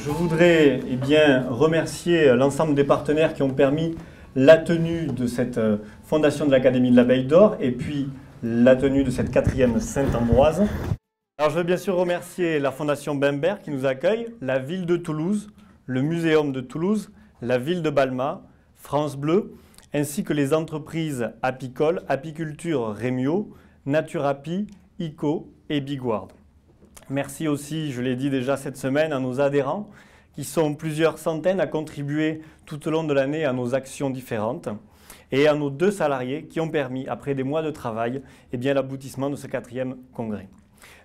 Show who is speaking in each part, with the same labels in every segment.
Speaker 1: je voudrais remercier l'ensemble des partenaires qui ont permis la tenue de cette fondation de l'Académie de l'Abeille d'Or et puis la tenue de cette 4e Saint-Ambroise. Alors je veux bien sûr remercier la Fondation Bembert qui nous accueille, la ville de Toulouse, le Muséum de Toulouse, la ville de Balma, France Bleu, ainsi que les entreprises apicoles, Apiculture Rémio, Naturapi, ICO et Bigward. Merci aussi, je l'ai dit déjà cette semaine, à nos adhérents qui sont plusieurs centaines à contribuer tout au long de l'année à nos actions différentes et à nos 2 salariés qui ont permis, après des mois de travail, l'aboutissement de ce 4e congrès.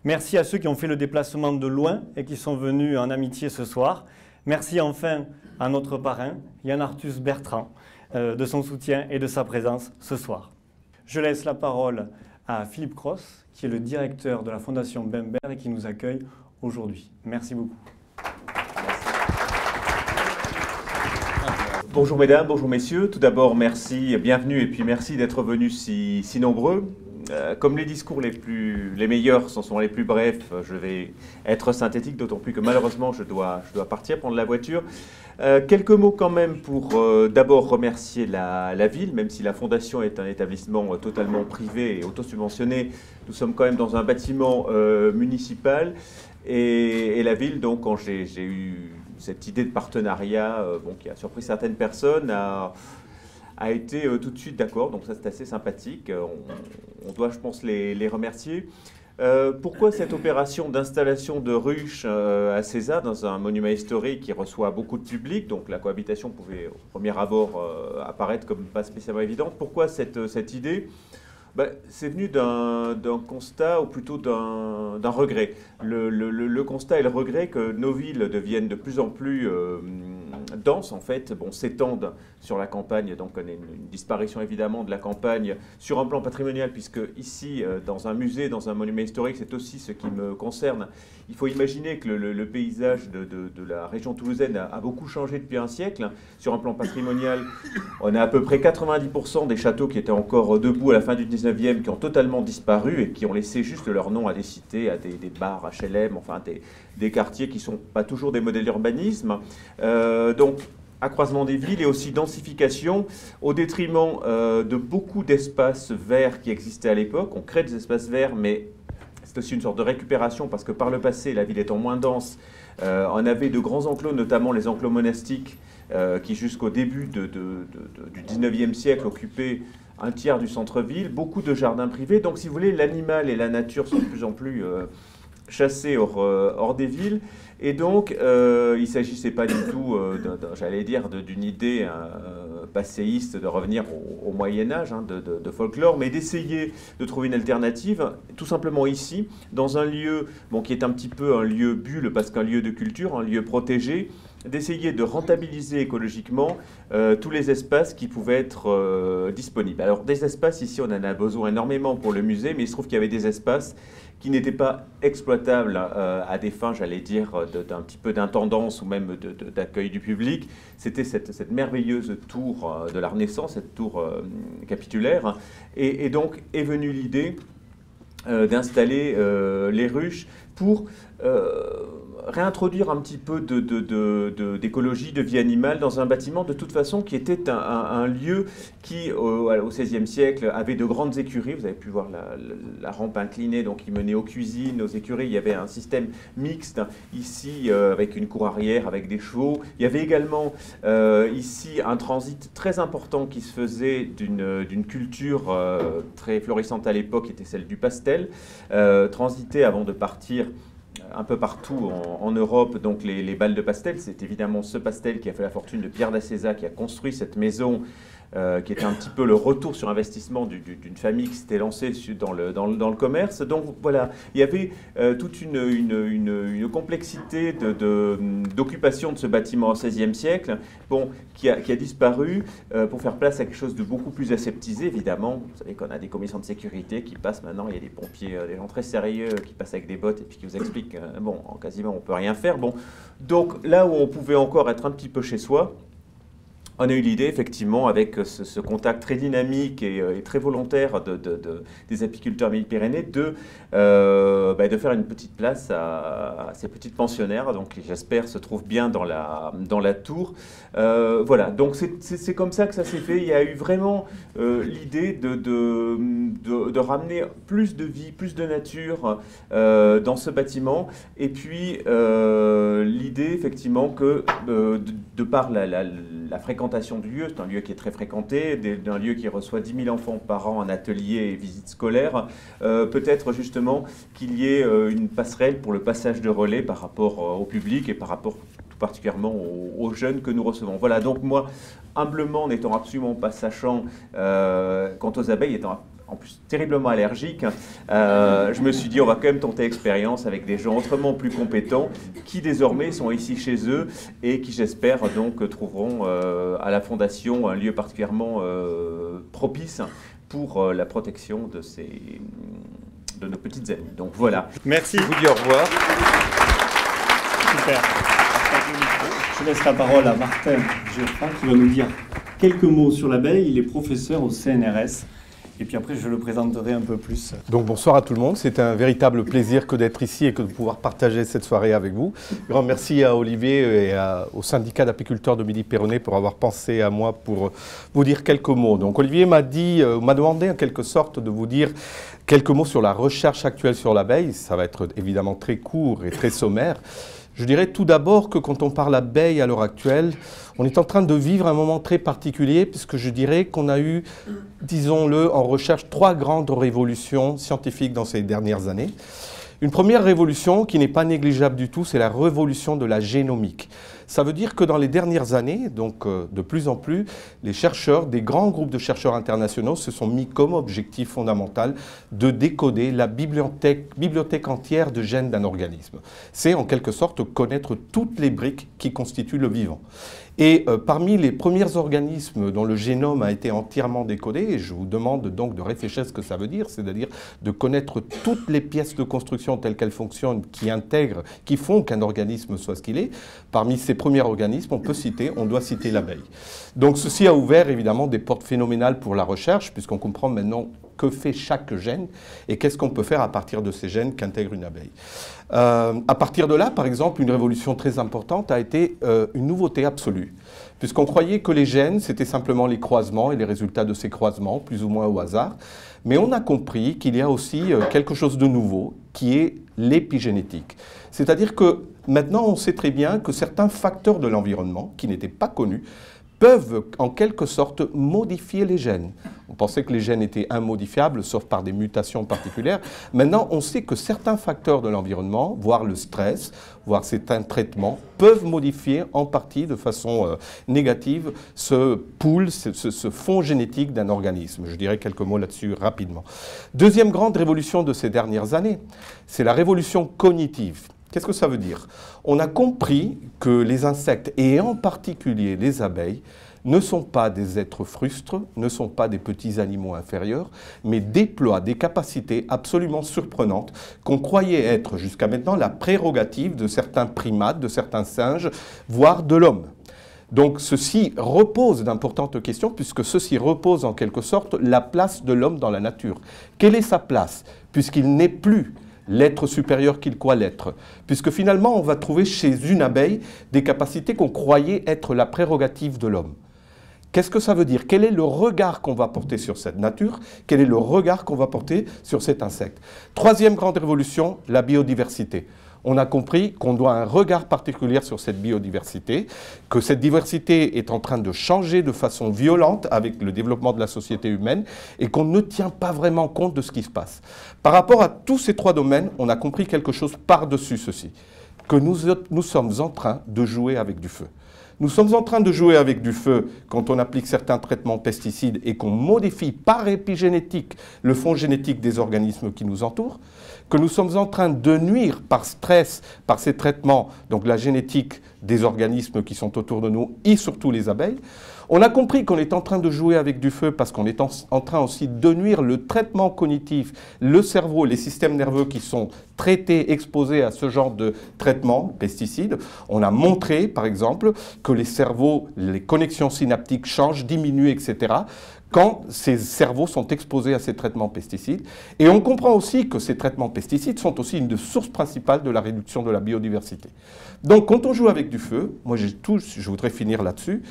Speaker 1: Merci à ceux qui ont fait le déplacement de loin et qui sont venus en amitié ce soir. Merci enfin à notre parrain, Yann Arthus Bertrand, de son soutien et de sa présence ce soir. Je laisse la parole à Philippe Cross, qui est le directeur de la Fondation Bembert et qui nous accueille aujourd'hui. Merci beaucoup.
Speaker 2: Bonjour mesdames, bonjour messieurs. Tout d'abord, merci, bienvenue et puis merci d'être venus si nombreux. Comme les discours les meilleurs sont les plus brefs, je vais être synthétique, d'autant plus que malheureusement je dois partir prendre la voiture. Quelques mots quand même pour d'abord remercier la ville, même si la Fondation est un établissement totalement privé et autosubventionné, nous sommes quand même dans un bâtiment municipal et la ville, donc quand j'ai eu cette idée de partenariat qui a surpris certaines personnes, a été tout de suite d'accord, donc ça c'est assez sympathique, on doit je pense les remercier. Pourquoi cette opération d'installation de ruches à César, dans un monument historique qui reçoit beaucoup de public, donc la cohabitation pouvait au premier abord apparaître comme pas spécialement évidente. Pourquoi cette idée ? C'est venu d'un constat, ou plutôt d'un regret. Le constat et le regret que nos villes deviennent de plus en plus denses, en fait, s'étendent sur la campagne, donc on a une disparition évidemment de la campagne sur un plan patrimonial, puisque ici, dans un musée, dans un monument historique, c'est aussi ce qui me concerne. Il faut imaginer que le paysage de la région toulousaine a beaucoup changé depuis un siècle. Sur un plan patrimonial, on a à peu près 90% des châteaux qui étaient encore debout à la fin du 19e, qui ont totalement disparu et qui ont laissé juste leur nom à des cités, à des bars HLM, enfin des quartiers qui ne sont pas toujours des modèles d'urbanisme. Donc, accroissement des villes et aussi densification au détriment de beaucoup d'espaces verts qui existaient à l'époque. On crée des espaces verts, mais c'est aussi une sorte de récupération parce que par le passé, la ville étant moins dense, on avait de grands enclos, notamment les enclos monastiques, qui jusqu'au début du 19e siècle occupaient un tiers du centre-ville, beaucoup de jardins privés. Donc si vous voulez, l'animal et la nature sont de plus en plus chassés hors des villes. Et donc, il ne s'agissait pas du tout, j'allais dire, d'une idée passéiste de revenir au Moyen-Âge, de folklore, mais d'essayer de trouver une alternative, tout simplement ici, dans un lieu qui est un petit peu un lieu bulle, parce qu'un lieu de culture, un lieu protégé, d'essayer de rentabiliser écologiquement tous les espaces qui pouvaient être disponibles. Alors, des espaces, ici, on en a besoin énormément pour le musée, mais il se trouve qu'il y avait des espaces qui n'étaient pas exploitables à des fins, j'allais dire, d'un petit peu d'intendance ou même d'accueil du public. C'était cette merveilleuse tour de la Renaissance, cette tour capitulaire. Et donc est venue l'idée d'installer les ruches pour réintroduire un petit peu d'écologie, de vie animale dans un bâtiment de toute façon qui était un lieu qui, au XVIe siècle, avait de grandes écuries. Vous avez pu voir la rampe inclinée donc, qui menait aux cuisines, aux écuries. Il y avait un système mixte ici avec une cour arrière, avec des chevaux. Il y avait également ici un transit très important qui se faisait d'une culture très florissante à l'époque, qui était celle du pastel, transité avant de partir un peu partout en Europe, donc les balles de pastel. C'est évidemment ce pastel qui a fait la fortune de Pierre d'Acézat, qui a construit cette maison, qui était un petit peu le retour sur investissement d'une famille qui s'était lancée dans le commerce. Donc voilà, il y avait toute une complexité d'occupation de ce bâtiment au XVIe siècle, qui a disparu pour faire place à quelque chose de beaucoup plus aseptisé, évidemment. Vous savez qu'on a des commissions de sécurité qui passent maintenant, il y a des pompiers, des gens très sérieux qui passent avec des bottes et puis qui vous expliquent, quasiment on ne peut rien faire. Donc là où on pouvait encore être un petit peu chez soi, on a eu l'idée, effectivement, avec ce contact très dynamique et très volontaire des apiculteurs Midi-Pyrénées, de de faire une petite place à ces petites pensionnaires, donc qui j'espère se trouvent bien dans la tour. Voilà, donc c'est comme ça que ça s'est fait. Il y a eu vraiment l'idée de ramener plus de vie, plus de nature dans ce bâtiment, et puis l'idée effectivement que de par la fréquentation du lieu, c'est un lieu qui est très fréquenté, d'un lieu qui reçoit 10 000 enfants par an en ateliers et visites scolaires, peut-être justement qu'il y ait une passerelle pour le passage de relais par rapport au public et par rapport tout particulièrement aux jeunes que nous recevons. Voilà, donc moi, humblement, n'étant absolument pas sachant quant aux abeilles, étant en plus terriblement allergique, je me suis dit on va quand même tenter l'expérience avec des gens autrement plus compétents qui désormais sont ici chez eux et qui j'espère donc trouveront à la Fondation un lieu particulièrement propice pour la protection de nos petites amies. Donc voilà.
Speaker 1: Merci.
Speaker 2: Je vous dis au revoir.
Speaker 1: Super. Je laisse la parole à Martin Geoffrin qui va nous dire quelques mots sur l'abeille. Il est professeur au CNRS. Et puis après, je le présenterai un peu plus.
Speaker 3: Donc bonsoir à tout le monde. C'est un véritable plaisir que d'être ici et que de pouvoir partager cette soirée avec vous. Grand merci à Olivier et au syndicat d'apiculteurs de Midi-Péronnet pour avoir pensé à moi pour vous dire quelques mots. Donc Olivier m'a demandé en quelque sorte de vous dire quelques mots sur la recherche actuelle sur l'abeille. Ça va être évidemment très court et très sommaire. Je dirais tout d'abord que quand on parle abeille à l'heure actuelle, on est en train de vivre un moment très particulier puisque je dirais qu'on a eu, disons-le, en recherche 3 grandes révolutions scientifiques dans ces dernières années. Une première révolution qui n'est pas négligeable du tout, c'est la révolution de la génomique. Ça veut dire que dans les dernières années, donc de plus en plus, les chercheurs, des grands groupes de chercheurs internationaux se sont mis comme objectif fondamental de décoder la bibliothèque entière de gènes d'un organisme. C'est en quelque sorte connaître toutes les briques qui constituent le vivant. Et parmi les premiers organismes dont le génome a été entièrement décodé, et je vous demande donc de réfléchir à ce que ça veut dire, c'est-à-dire de connaître toutes les pièces de construction telles qu'elles fonctionnent, qui font qu'un organisme soit ce qu'il est, parmi ces premiers organismes, on doit citer l'abeille. Donc ceci a ouvert évidemment des portes phénoménales pour la recherche, puisqu'on comprend maintenant que fait chaque gène et qu'est-ce qu'on peut faire à partir de ces gènes qu'intègre une abeille. À partir de là, par exemple, une révolution très importante a été une nouveauté absolue, puisqu'on croyait que les gènes, c'était simplement les croisements et les résultats de ces croisements, plus ou moins au hasard, mais on a compris qu'il y a aussi quelque chose de nouveau, qui est l'épigénétique. C'est-à-dire que maintenant, on sait très bien que certains facteurs de l'environnement, qui n'étaient pas connus, peuvent en quelque sorte modifier les gènes. On pensait que les gènes étaient immodifiables, sauf par des mutations particulières. Maintenant, on sait que certains facteurs de l'environnement, voire le stress, voire certains traitements, peuvent modifier en partie de façon négative ce pool, ce fond génétique d'un organisme. Je dirais quelques mots là-dessus rapidement. Deuxième grande révolution de ces dernières années, c'est la révolution cognitive. Qu'est-ce que ça veut dire? On a compris que les insectes, et en particulier les abeilles, ne sont pas des êtres frustres, ne sont pas des petits animaux inférieurs, mais déploient des capacités absolument surprenantes qu'on croyait être jusqu'à maintenant la prérogative de certains primates, de certains singes, voire de l'homme. Donc ceci repose d'importantes questions, puisque ceci repose en quelque sorte la place de l'homme dans la nature. Quelle est sa place, puisqu'il n'est plus l'être supérieur qu'il croit l'être, puisque finalement on va trouver chez une abeille des capacités qu'on croyait être la prérogative de l'homme. Qu'est-ce que ça veut dire? Quel est le regard qu'on va porter sur cette nature? Quel est le regard qu'on va porter sur cet insecte? Troisième grande révolution, la biodiversité. On a compris qu'on doit un regard particulier sur cette biodiversité, que cette diversité est en train de changer de façon violente avec le développement de la société humaine et qu'on ne tient pas vraiment compte de ce qui se passe. Par rapport à tous ces 3 domaines, on a compris quelque chose par-dessus ceci, que nous sommes en train de jouer avec du feu. Nous sommes en train de jouer avec du feu quand on applique certains traitements pesticides et qu'on modifie par épigénétique le fond génétique des organismes qui nous entourent, que nous sommes en train de nuire par stress, par ces traitements, donc la génétique des organismes qui sont autour de nous et surtout les abeilles. On a compris qu'on est en train de jouer avec du feu parce qu'on est en train aussi de nuire le traitement cognitif, le cerveau, les systèmes nerveux qui sont traités, exposés à ce genre de traitement, pesticides. On a montré, par exemple, que les cerveaux, les connexions synaptiques changent, diminuent, etc., quand ces cerveaux sont exposés à ces traitements pesticides. Et on comprend aussi que ces traitements pesticides sont aussi une des sources principales de la réduction de la biodiversité. Donc quand on joue avec du feu, moi je voudrais finir là-dessus,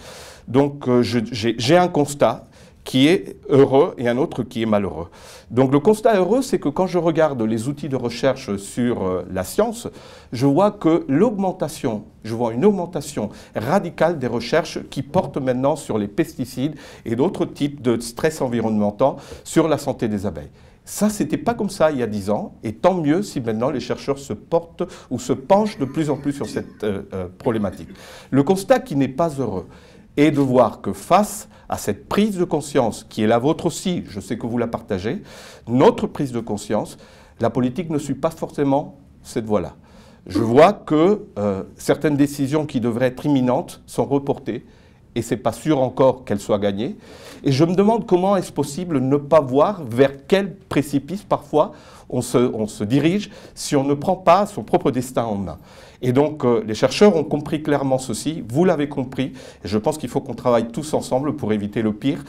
Speaker 3: donc j'ai un constat qui est heureux et un autre qui est malheureux. Donc le constat heureux, c'est que quand je regarde les outils de recherche sur la science, je vois une augmentation radicale des recherches qui portent maintenant sur les pesticides et d'autres types de stress environnementaux sur la santé des abeilles. Ça, c'était pas comme ça il y a 10 ans, et tant mieux si maintenant les chercheurs se portent ou se penchent de plus en plus sur cette problématique. Le constat qui n'est pas heureux est de voir que face à cette prise de conscience, qui est la vôtre aussi, je sais que vous la partagez, notre prise de conscience, la politique ne suit pas forcément cette voie-là. Je vois que certaines décisions qui devraient être imminentes sont reportées, et ce n'est pas sûr encore qu'elles soient gagnées. Et je me demande comment est-ce possible de ne pas voir vers quel précipice, parfois, on se dirige si on ne prend pas son propre destin en main. Et donc, les chercheurs ont compris clairement ceci, vous l'avez compris, et je pense qu'il faut qu'on travaille tous ensemble pour éviter le pire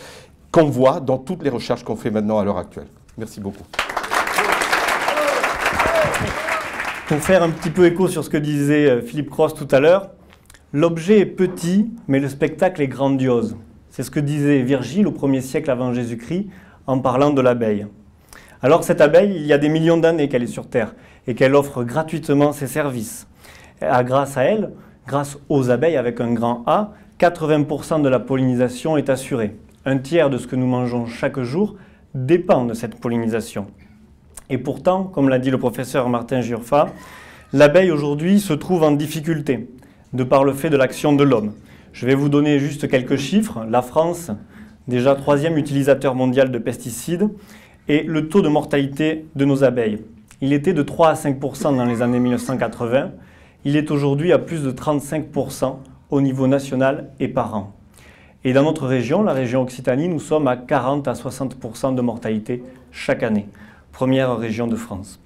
Speaker 3: qu'on voit dans toutes les recherches qu'on fait maintenant à l'heure actuelle. Merci beaucoup.
Speaker 1: Pour faire un petit peu écho sur ce que disait Philippe Cross tout à l'heure, l'objet est petit, mais le spectacle est grandiose. C'est ce que disait Virgile au 1er siècle avant Jésus-Christ en parlant de l'abeille. Alors cette abeille, il y a des millions d'années qu'elle est sur Terre et qu'elle offre gratuitement ses services. Grâce à elle, grâce aux abeilles avec un grand A, 80% de la pollinisation est assurée. Un tiers de ce que nous mangeons chaque jour dépend de cette pollinisation. Et pourtant, comme l'a dit le professeur Martin Giurfa, l'abeille aujourd'hui se trouve en difficulté de par le fait de l'action de l'homme. Je vais vous donner juste quelques chiffres. La France, déjà 3e utilisateur mondial de pesticides, et le taux de mortalité de nos abeilles. Il était de 3 à 5% dans les années 1980. Il est aujourd'hui à plus de 35% au niveau national et par an. Et dans notre région, la région Occitanie, nous sommes à 40 à 60% de mortalité chaque année. Première région de France.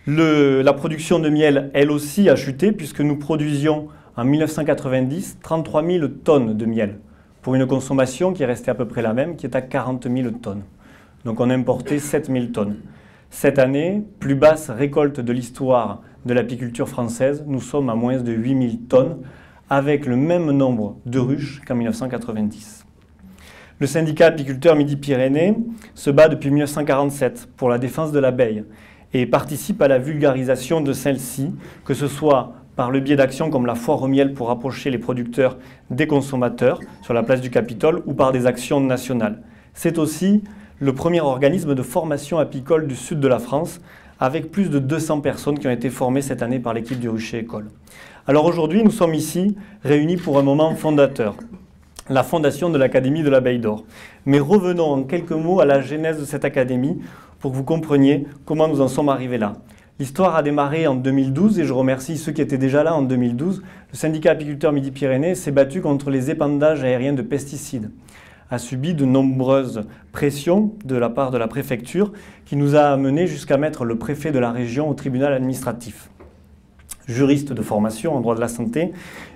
Speaker 1: La production de miel, elle aussi, a chuté puisque nous produisions en 1990 33 000 tonnes de miel pour une consommation qui est restée à peu près la même, qui est à 40 000 tonnes. Donc on a importé 7 000 tonnes. Cette année, plus basse récolte de l'histoire de l'apiculture française, nous sommes à moins de 8 000 tonnes, avec le même nombre de ruches qu'en 1990. Le syndicat apiculteur Midi-Pyrénées se bat depuis 1947 pour la défense de l'abeille et participe à la vulgarisation de celle-ci, que ce soit par le biais d'actions comme la foire au miel pour rapprocher les producteurs des consommateurs sur la place du Capitole ou par des actions nationales. C'est aussi le premier organisme de formation apicole du sud de la France, avec plus de 200 personnes qui ont été formées cette année par l'équipe du Rucher École. Alors aujourd'hui, nous sommes ici réunis pour un moment fondateur, la fondation de l'Académie de l'Abeille d'Or. Mais revenons en quelques mots à la genèse de cette académie pour que vous compreniez comment nous en sommes arrivés là. L'histoire a démarré en 2012 et je remercie ceux qui étaient déjà là en 2012. Le syndicat apiculteur Midi-Pyrénées s'est battu contre les épandages aériens de pesticides, a subi de nombreuses pressions de la part de la préfecture qui nous a amené jusqu'à mettre le préfet de la région au tribunal administratif. Juriste de formation en droit de la santé,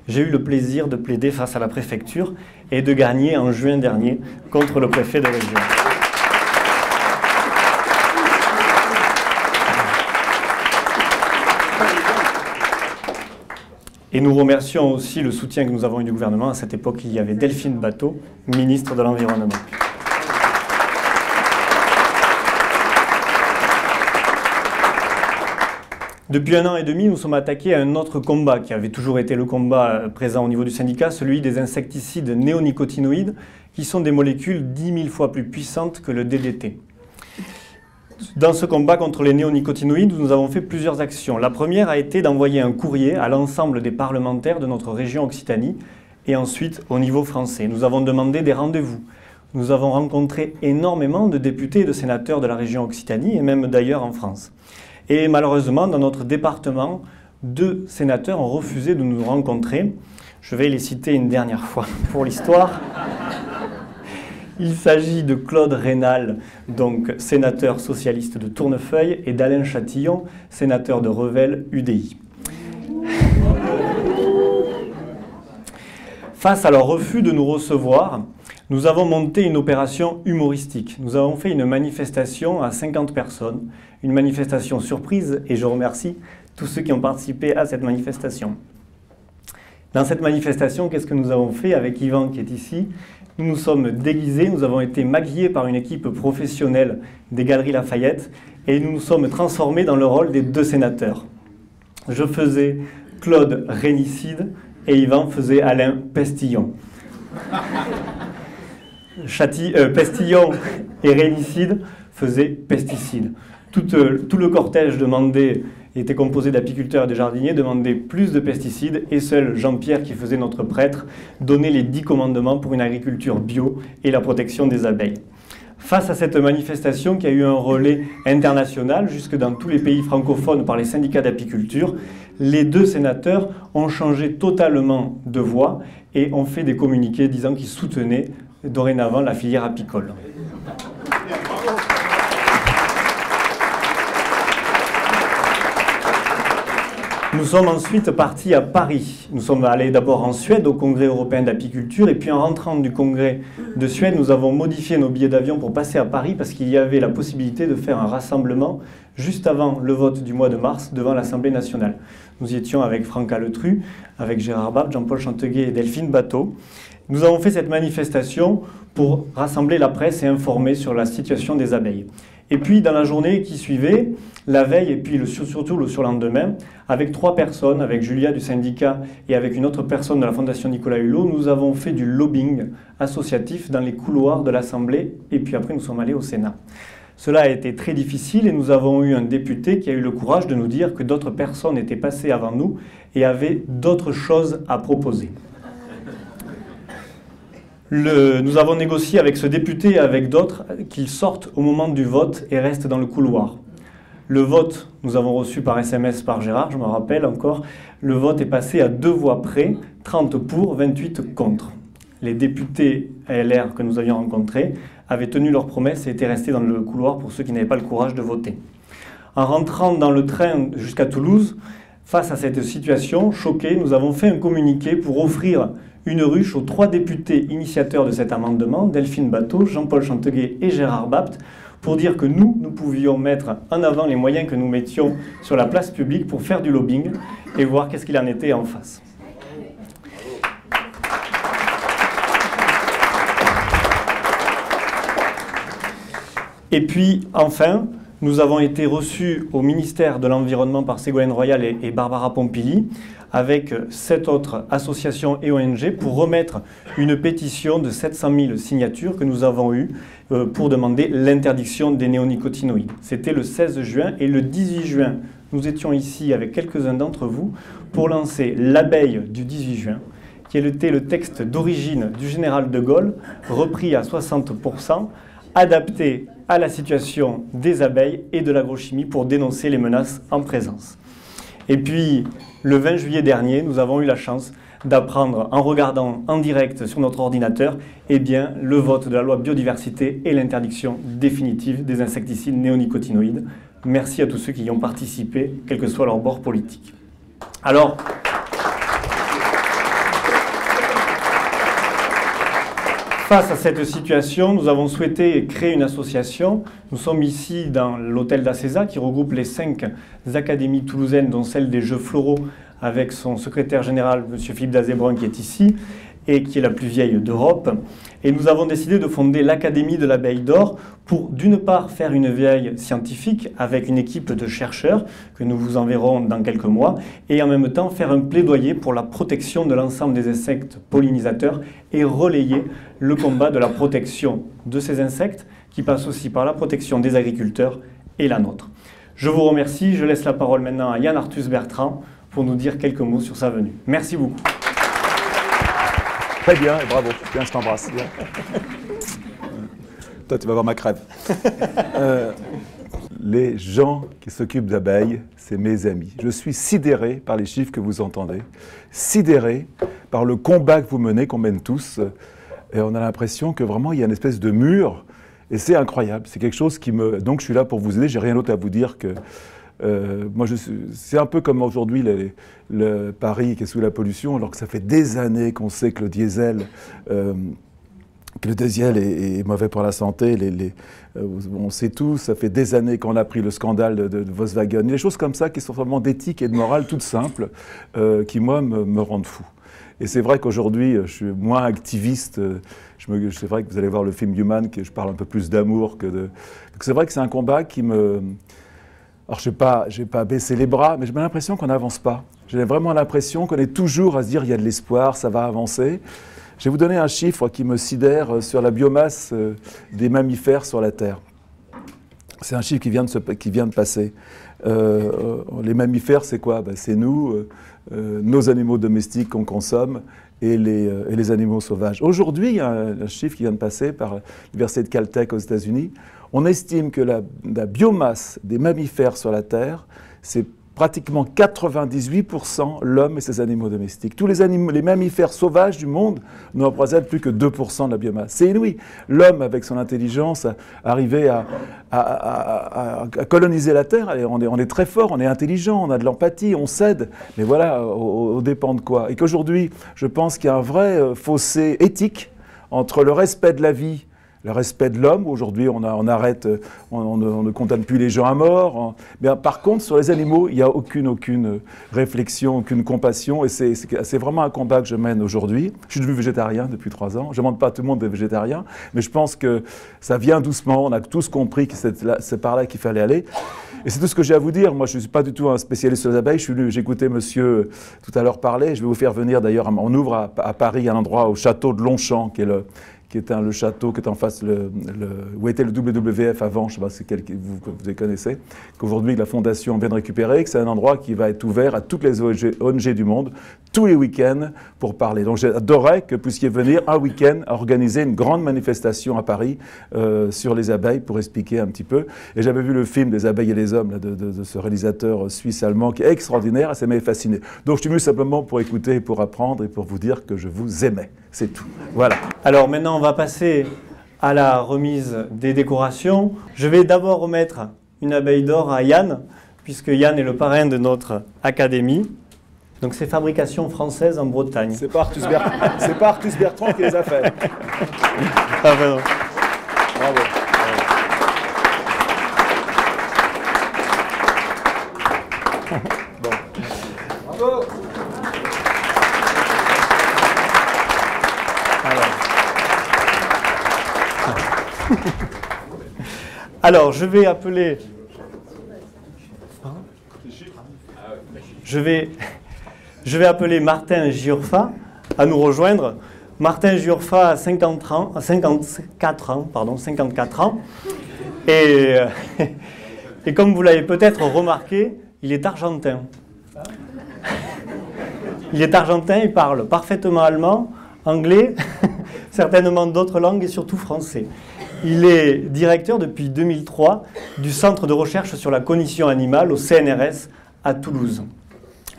Speaker 1: j'ai eu le plaisir de plaider face à la préfecture et de gagner en juin dernier contre le préfet de région. Et nous remercions aussi le soutien que nous avons eu du gouvernement. À cette époque, il y avait Delphine Batho, ministre de l'Environnement. Depuis 1 an et demi, nous sommes attaqués à un autre combat qui avait toujours été le combat présent au niveau du syndicat, celui des insecticides néonicotinoïdes, qui sont des molécules 10 000 fois plus puissantes que le DDT. Dans ce combat contre les néonicotinoïdes, nous avons fait plusieurs actions. La première a été d'envoyer un courrier à l'ensemble des parlementaires de notre région Occitanie et ensuite au niveau français. Nous avons demandé des rendez-vous. Nous avons rencontré énormément de députés et de sénateurs de la région Occitanie et même d'ailleurs en France. Et malheureusement, dans notre département, 2 sénateurs ont refusé de nous rencontrer. Je vais les citer une dernière fois pour l'histoire. Il s'agit de Claude Rénal, donc sénateur socialiste de Tournefeuille, et d'Alain Chatillon, sénateur de Revel, UDI. Face à leur refus de nous recevoir, Nous avons monté une opération humoristique. Nous avons fait une manifestation à 50 personnes, une manifestation surprise, et je remercie tous ceux qui ont participé à cette manifestation. Dans cette manifestation, qu'est-ce que nous avons fait avec Yvan qui est ici? Nous nous sommes déguisés, nous avons été maquillés par une équipe professionnelle des Galeries Lafayette et nous nous sommes transformés dans le rôle des deux sénateurs. Je faisais Claude Rénicide et Yvan faisait Alain Pestillon. Pestillon et Rénicide faisaient pesticide. Tout le cortège était composé d'apiculteurs et de jardiniers, demandait plus de pesticides et seul Jean-Pierre, qui faisait notre prêtre, donnait les 10 commandements pour une agriculture bio et la protection des abeilles. Face à cette manifestation qui a eu un relais international jusque dans tous les pays francophones par les syndicats d'apiculture, les deux sénateurs ont changé totalement de voix et ont fait des communiqués disant qu'ils soutenaient dorénavant la filière apicole. Nous sommes ensuite partis à Paris. Nous sommes allés d'abord en Suède au Congrès européen d'apiculture et puis en rentrant du Congrès de Suède, nous avons modifié nos billets d'avion pour passer à Paris parce qu'il y avait la possibilité de faire un rassemblement juste avant le vote du mois de mars devant l'Assemblée nationale. Nous y étions avec Franck Aletru, avec Gérard Bapt, Jean-Paul Chanteguet et Delphine Bateau. Nous avons fait cette manifestation pour rassembler la presse et informer sur la situation des abeilles. Et puis, dans la journée qui suivait, la veille et puis surtout le surlendemain, avec 3 personnes, avec Julia du syndicat et avec une autre personne de la Fondation Nicolas Hulot, nous avons fait du lobbying associatif dans les couloirs de l'Assemblée et puis après nous sommes allés au Sénat. Cela a été très difficile et nous avons eu un député qui a eu le courage de nous dire que d'autres personnes étaient passées avant nous et avaient d'autres choses à proposer. Nous avons négocié avec ce député et avec d'autres qu'ils sortent au moment du vote et restent dans le couloir. Le vote, nous avons reçu par SMS par Gérard, je me rappelle encore, le vote est passé à 2 voix près, 30 pour, 28 contre. Les députés LR que nous avions rencontrés avaient tenu leur promesse et étaient restés dans le couloir pour ceux qui n'avaient pas le courage de voter. En rentrant dans le train jusqu'à Toulouse, face à cette situation, choqués, nous avons fait un communiqué pour offrir une ruche aux 3 députés initiateurs de cet amendement, Delphine Bateau, Jean-Paul Chanteguet et Gérard Bapt, pour dire que nous pouvions mettre en avant les moyens que nous mettions sur la place publique pour faire du lobbying et voir qu'est-ce qu'il en était en face. Et puis, enfin, nous avons été reçus au ministère de l'Environnement par Ségolène Royal et Barbara Pompili, avec 7 autres associations et ONG pour remettre une pétition de 700 000 signatures que nous avons eues pour demander l'interdiction des néonicotinoïdes. C'était le 16 juin et le 18 juin, nous étions ici avec quelques-uns d'entre vous pour lancer l'abeille du 18 juin, qui était le texte d'origine du général de Gaulle, repris à 60%, adapté à la situation des abeilles et de l'agrochimie pour dénoncer les menaces en présence. Et puis, le 20 juillet dernier, nous avons eu la chance d'apprendre, en regardant en direct sur notre ordinateur, le vote de la loi biodiversité et l'interdiction définitive des insecticides néonicotinoïdes. Merci à tous ceux qui y ont participé, quel que soit leur bord politique. Alors, face à cette situation, nous avons souhaité créer une association. Nous sommes ici dans l'hôtel d'Acesa qui regroupe les 5 académies toulousaines, dont celle des Jeux Floraux, avec son secrétaire général, M. Philippe Dazébrun, qui est ici et qui est la plus vieille d'Europe. Et nous avons décidé de fonder l'Académie de l'abeille d'or pour, d'une part, faire une veille scientifique avec une équipe de chercheurs que nous vous enverrons dans quelques mois, et en même temps faire un plaidoyer pour la protection de l'ensemble des insectes pollinisateurs et relayer le combat de la protection de ces insectes qui passe aussi par la protection des agriculteurs et la nôtre. Je vous remercie. Je laisse la parole maintenant à Yann Arthus Bertrand pour nous dire quelques mots sur sa venue. Merci beaucoup.
Speaker 4: Très bien, et bravo. Bien, je t'embrasse. Toi, tu vas voir ma crève. Les gens qui s'occupent d'abeilles, c'est mes amis. Je suis sidéré par les chiffres que vous entendez, sidéré par le combat que vous menez, qu'on mène tous. Et on a l'impression que vraiment, il y a une espèce de mur. Et c'est incroyable. C'est quelque chose qui me... Donc, je suis là pour vous aider. J'ai rien d'autre à vous dire que... moi, c'est un peu comme aujourd'hui le Paris qui est sous la pollution, alors que ça fait des années qu'on sait que le diesel que le diesel est mauvais pour la santé. On sait tous, ça fait des années qu'on a pris le scandale de Volkswagen. Des choses comme ça qui sont vraiment d'éthique et de morale toutes simples, qui, moi, me rendent fou. Et c'est vrai qu'aujourd'hui, je suis moins activiste. C'est vrai que vous allez voir le film Human, que je parle un peu plus d'amour que de... Donc c'est vrai que c'est un combat qui me... Alors je n'ai pas baissé les bras, mais j'ai l'impression qu'on n'avance pas. J'ai vraiment l'impression qu'on est toujours à se dire il y a de l'espoir, ça va avancer. Je vais vous donner un chiffre qui me sidère sur la biomasse des mammifères sur la Terre. C'est un chiffre qui vient de passer. Les mammifères, c'est quoi? C'est nous, nos animaux domestiques qu'on consomme et les animaux sauvages. Aujourd'hui, il y a un chiffre qui vient de passer par l'université de Caltech aux États-Unis. On estime que la biomasse des mammifères sur la Terre, c'est pratiquement 98% l'homme et ses animaux domestiques. Tous les mammifères sauvages du monde ne représentent plus que 2% de la biomasse. C'est inouï. L'homme, avec son intelligence, arrivé à coloniser la Terre. On est très fort, on est intelligent, on a de l'empathie, on cède. Mais voilà, au dépend de quoi? Et qu'aujourd'hui, je pense qu'il y a un vrai fossé éthique entre le respect de la vie, le respect de l'homme. Aujourd'hui, on ne condamne plus les gens à mort. Mais par contre, sur les animaux, il n'y a aucune réflexion, aucune compassion. Et c'est vraiment un combat que je mène aujourd'hui. Je suis devenu végétarien depuis 3 ans. Je ne demande pas à tout le monde d'être végétarien, mais je pense que ça vient doucement. On a tous compris que c'est par là qu'il fallait aller. Et c'est tout ce que j'ai à vous dire. Moi, je ne suis pas du tout un spécialiste sur les abeilles. J'ai écouté monsieur tout à l'heure parler. Je vais vous faire venir d'ailleurs. On ouvre à Paris un endroit au château de Longchamp, qui est le château qui est en face, où était le WWF avant, je ne sais pas si vous les connaissez, qu'aujourd'hui la Fondation vient de récupérer, que c'est un endroit qui va être ouvert à toutes les ONG du monde, tous les week-ends, pour parler. Donc j'adorerais que vous puissiez venir un week-end à organiser une grande manifestation à Paris sur les abeilles pour expliquer un petit peu. Et j'avais vu le film des abeilles et les hommes là, de ce réalisateur suisse-allemand qui est extraordinaire et ça m'avait fasciné. Donc je suis venu simplement pour écouter, pour apprendre et pour vous dire que je vous aimais. C'est tout. Voilà.
Speaker 1: Alors maintenant, on va passer à la remise des décorations. Je vais d'abord remettre une abeille d'or à Yann, puisque Yann est le parrain de notre académie. Donc c'est fabrication française en Bretagne.
Speaker 4: C'est pas Artus Bertrand qui les a fait.
Speaker 1: Ah ben non.
Speaker 4: Bravo. Bon. Bravo.
Speaker 1: Alors, je vais appeler... Je vais appeler Martin Giurfa à nous rejoindre. Martin Giurfa a 54 ans. Et comme vous l'avez peut-être remarqué, il est argentin. Il est argentin, il parle parfaitement allemand, anglais, certainement d'autres langues et surtout français. Il est directeur depuis 2003 du Centre de recherche sur la cognition animale au CNRS à Toulouse.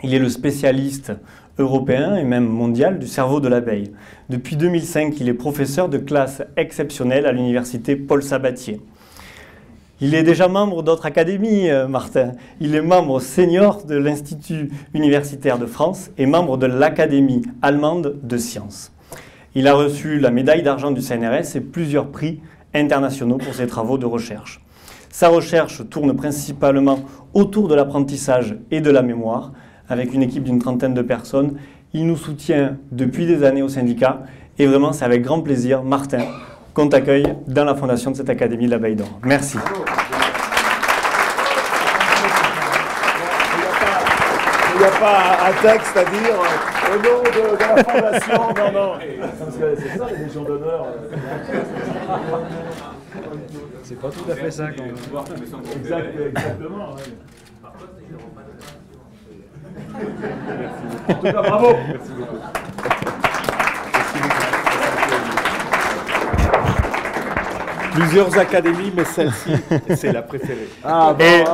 Speaker 1: Il est le spécialiste européen et même mondial du cerveau de l'abeille. Depuis 2005, il est professeur de classe exceptionnelle à l'université Paul Sabatier. Il est déjà membre d'autres académies, Martin. Il est membre senior de l'Institut universitaire de France et membre de l'Académie allemande de sciences. Il a reçu la médaille d'argent du CNRS et plusieurs prix internationaux pour ses travaux de recherche. Sa recherche tourne principalement autour de l'apprentissage et de la mémoire, avec une équipe d'une 30aine de personnes. Il nous soutient depuis des années au syndicat, et vraiment c'est avec grand plaisir, Martin, qu'on t'accueille dans la fondation de cette Académie de l'Abeille d'Or. Merci.
Speaker 4: Il n'y a pas un texte à dire au nom de la fondation. Non. C'est ça, les légions d'honneur.
Speaker 5: C'est pas tout à fait ça quand même.
Speaker 4: Exactement. Ouais. En tout cas, bravo. Merci beaucoup.
Speaker 3: Plusieurs académies, mais celle-ci, c'est la préférée.
Speaker 1: Ah, bon, et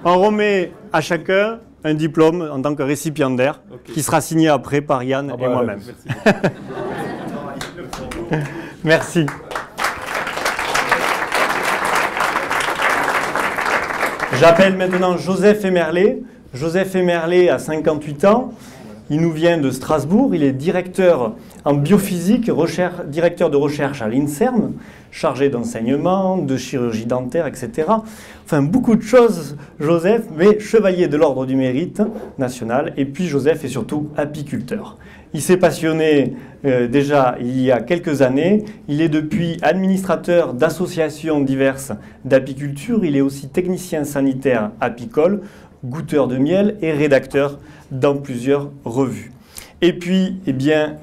Speaker 1: on remet à chacun un diplôme en tant que récipiendaire qui sera signé après par Yann et moi-même. Merci. J'appelle maintenant Joseph Emerlet. Joseph Emerlet a 58 ans. Il nous vient de Strasbourg, il est directeur en biophysique, directeur de recherche à l'INSERM, chargé d'enseignement, de chirurgie dentaire, etc. Enfin, beaucoup de choses, Joseph, mais chevalier de l'Ordre du Mérite national, et puis Joseph est surtout apiculteur. Il s'est passionné déjà il y a quelques années, il est depuis administrateur d'associations diverses d'apiculture, il est aussi technicien sanitaire apicole, goûteur de miel et rédacteur dans plusieurs revues. Et puis, eh bien,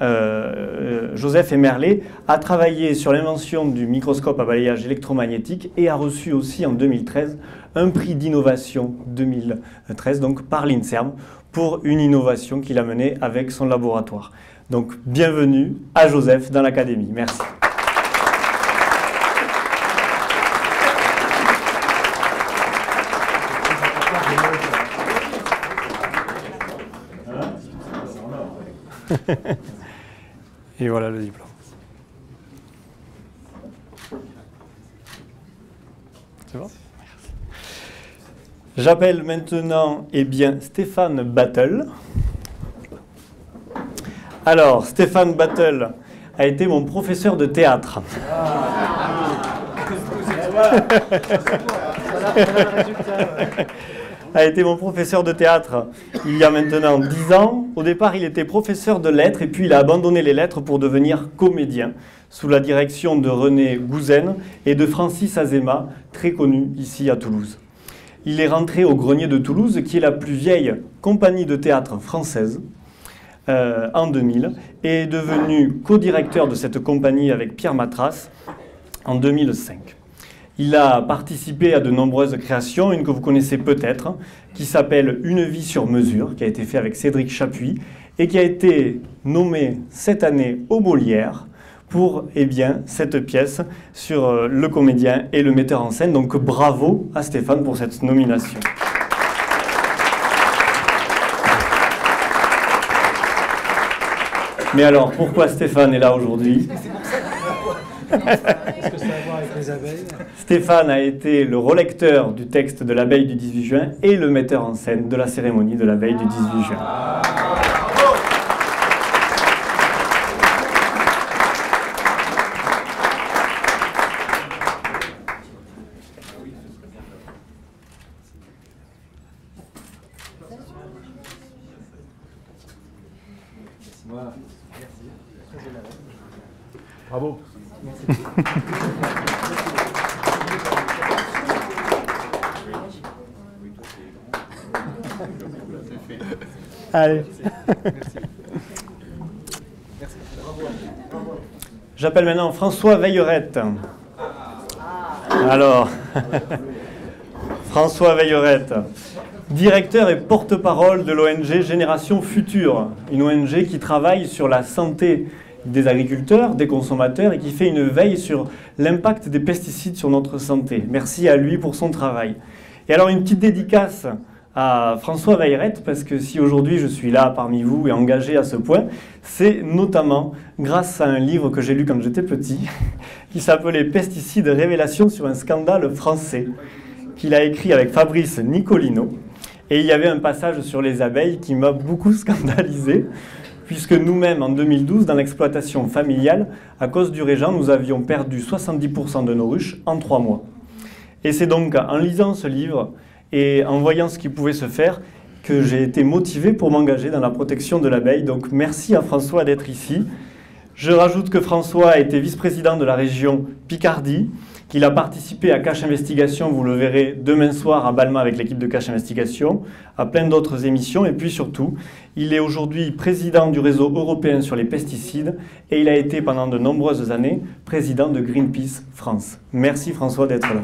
Speaker 1: Joseph Emerlet a travaillé sur l'invention du microscope à balayage électromagnétique et a reçu aussi en 2013 un prix d'innovation 2013 donc par l'INSERM pour une innovation qu'il a menée avec son laboratoire. Donc, bienvenue à Joseph dans l'Académie. Merci. Et voilà le diplôme. C'est bon ? J'appelle maintenant Stéphane Battle. Alors, Stéphane Battle a été mon professeur de théâtre. A été mon professeur de théâtre il y a maintenant 10 ans. Au départ, il était professeur de lettres et puis il a abandonné les lettres pour devenir comédien sous la direction de René Gouzen et de Francis Azéma, très connu ici à Toulouse. Il est rentré au Grenier de Toulouse, qui est la plus vieille compagnie de théâtre française, en 2000, et est devenu co-directeur de cette compagnie avec Pierre Matras en 2005. Il a participé à de nombreuses créations, une que vous connaissez peut-être, qui s'appelle Une vie sur mesure, qui a été fait avec Cédric Chapuis, et qui a été nommé cette année au Molière pour cette pièce sur le comédien et le metteur en scène. Donc bravo à Stéphane pour cette nomination. Mais alors, pourquoi Stéphane est là aujourd'hui ?
Speaker 5: Est-ce que ça a à voir avec les abeilles ?
Speaker 1: Stéphane a été le relecteur du texte de la veille du 18 juin et le metteur en scène de la cérémonie de la veille du 18 juin.
Speaker 4: Bravo.
Speaker 1: Allez. J'appelle maintenant François Veillerette. Alors, François Veillerette, directeur et porte-parole de l'ONG Génération Future, une ONG qui travaille sur la santé des agriculteurs, des consommateurs et qui fait une veille sur l'impact des pesticides sur notre santé. Merci à lui pour son travail. Et alors une petite dédicace à François Veillerette, parce que si aujourd'hui je suis là parmi vous et engagé à ce point, c'est notamment grâce à un livre que j'ai lu quand j'étais petit, qui s'appelait « Pesticides, révélations sur un scandale français », qu'il a écrit avec Fabrice Nicolino. Et il y avait un passage sur les abeilles qui m'a beaucoup scandalisé, puisque nous-mêmes, en 2012, dans l'exploitation familiale, à cause du régent, nous avions perdu 70% de nos ruches en 3 mois. Et c'est donc en lisant ce livre et en voyant ce qui pouvait se faire que j'ai été motivé pour m'engager dans la protection de l'abeille. Donc merci à François d'être ici. Je rajoute que François a été vice-président de la région Picardie, qu'il a participé à Cache Investigation, vous le verrez demain soir à Balma avec l'équipe de Cache Investigation, à plein d'autres émissions, et puis surtout, il est aujourd'hui président du réseau européen sur les pesticides, et il a été pendant de nombreuses années président de Greenpeace France. Merci François d'être là.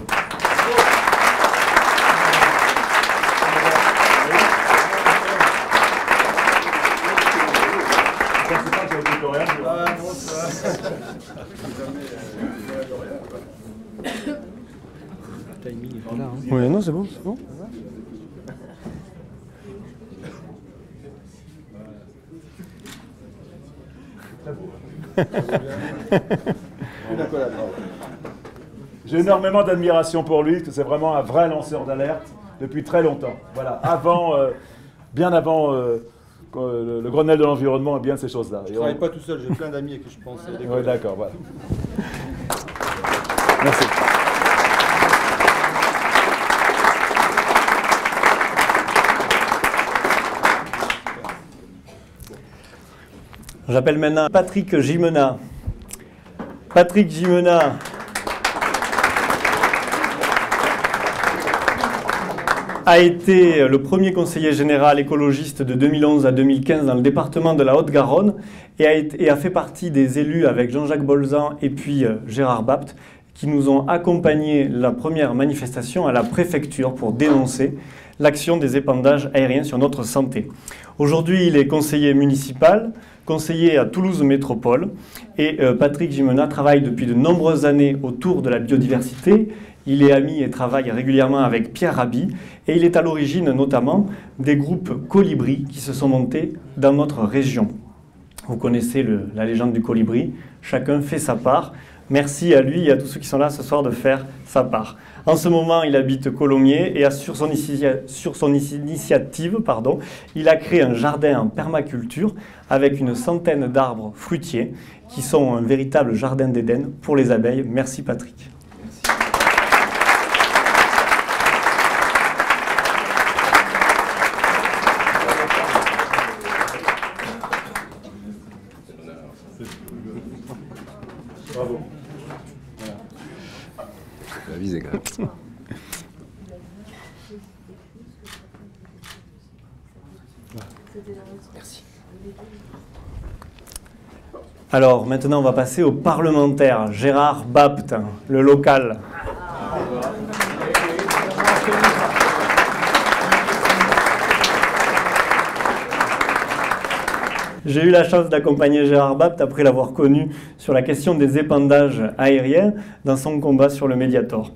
Speaker 1: Oui, non, c'est bon, c'est bon.
Speaker 4: J'ai énormément d'admiration pour lui, parce que c'est vraiment un vrai lanceur d'alerte depuis très longtemps. Voilà, bien avant le Grenelle de l'environnement et bien ces choses-là.
Speaker 5: Je ne travaille pas tout seul, j'ai plein d'amis à qui je pense.
Speaker 4: Oui, d'accord, voilà. Merci.
Speaker 1: J'appelle maintenant Patrick Gimena. Patrick Gimena a été le premier conseiller général écologiste de 2011 à 2015 dans le département de la Haute-Garonne et a fait partie des élus avec Jean-Jacques Bolzan et puis Gérard Bapt qui nous ont accompagnés la première manifestation à la préfecture pour dénoncer l'action des épandages aériens sur notre santé. Aujourd'hui, il est conseiller municipal, conseiller à Toulouse Métropole et Patrick Gimena travaille depuis de nombreuses années autour de la biodiversité. Il est ami et travaille régulièrement avec Pierre Rabhi et il est à l'origine notamment des groupes colibris qui se sont montés dans notre région. Vous connaissez la légende du colibri, chacun fait sa part. Merci à lui et à tous ceux qui sont là ce soir de faire sa part. En ce moment, il habite Colomiers et sur son initiative, il a créé un jardin en permaculture avec une centaine d'arbres fruitiers qui sont un véritable jardin d'Éden pour les abeilles. Merci Patrick.
Speaker 4: Bravo.
Speaker 6: La vie est grave.
Speaker 1: Merci. Alors maintenant on va passer au parlementaire Gérard Bapt, le local. J'ai eu la chance d'accompagner Gérard Bapt après l'avoir connu sur la question des épandages aériens dans son combat sur le Mediator.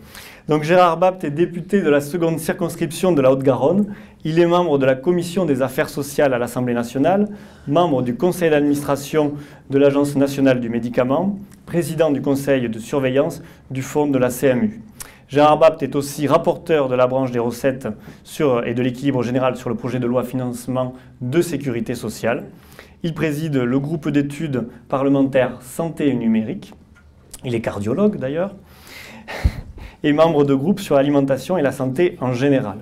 Speaker 1: Donc Gérard Bapt est député de la seconde circonscription de la Haute-Garonne. Il est membre de la commission des affaires sociales à l'Assemblée nationale, membre du conseil d'administration de l'Agence nationale du médicament, président du conseil de surveillance du fonds de la CMU. Gérard Bapt est aussi rapporteur de la branche des recettes et de l'équilibre général sur le projet de loi financement de sécurité sociale. Il préside le groupe d'études parlementaires santé et numérique. Il est cardiologue d'ailleurs. Et membre de groupe sur l'alimentation et la santé en général.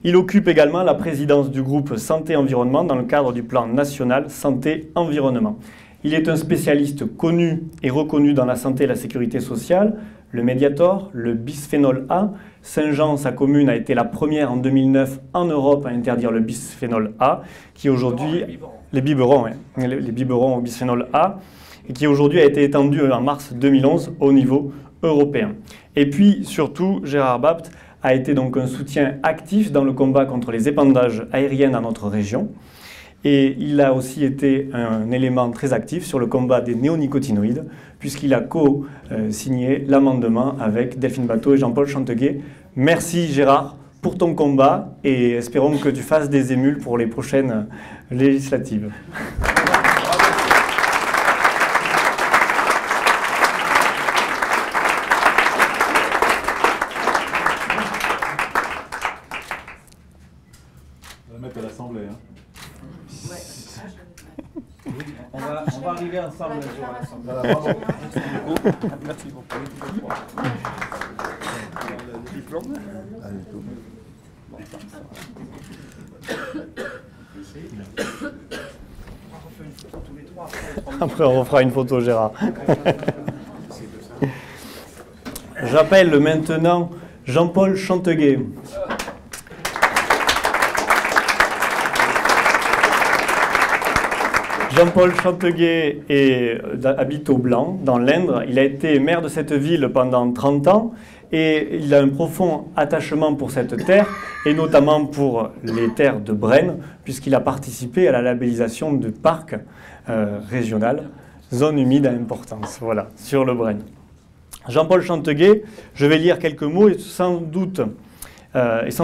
Speaker 1: Il occupe également la présidence du groupe Santé-Environnement dans le cadre du plan national Santé-Environnement. Il est un spécialiste connu et reconnu dans la santé et la sécurité sociale, le Mediator, le bisphénol A. Saint-Jean, sa commune, a été la première en 2009 en Europe à interdire le bisphénol A, qui aujourd'hui... Les biberons au bisphénol A, et qui aujourd'hui a été étendu en mars 2011 au niveau européen. Et puis, surtout, Gérard Bapt a été donc un soutien actif dans le combat contre les épandages aériens dans notre région. Et il a aussi été un élément très actif sur le combat des néonicotinoïdes, puisqu'il a co-signé l'amendement avec Delphine Batho et Jean-Paul Chanteguet. Merci Gérard pour ton combat et espérons que tu fasses des émules pour les prochaines législatives.
Speaker 4: On va mettre à l'Assemblée. Hein.
Speaker 5: On va arriver ensemble un jour à l'Assemblée. Merci beaucoup.
Speaker 1: Après, on refera une photo, Gérard. J'appelle maintenant Jean-Paul Chanteguet. Jean-Paul Chanteguet habite au Blanc, dans l'Indre. Il a été maire de cette ville pendant 30 ans et il a un profond attachement pour cette terre et notamment pour les terres de Brenne, puisqu'il a participé à la labellisation du parc régional, zone humide à importance, voilà, sur le Brenne. Jean-Paul Chanteguet, je vais lire quelques mots et sans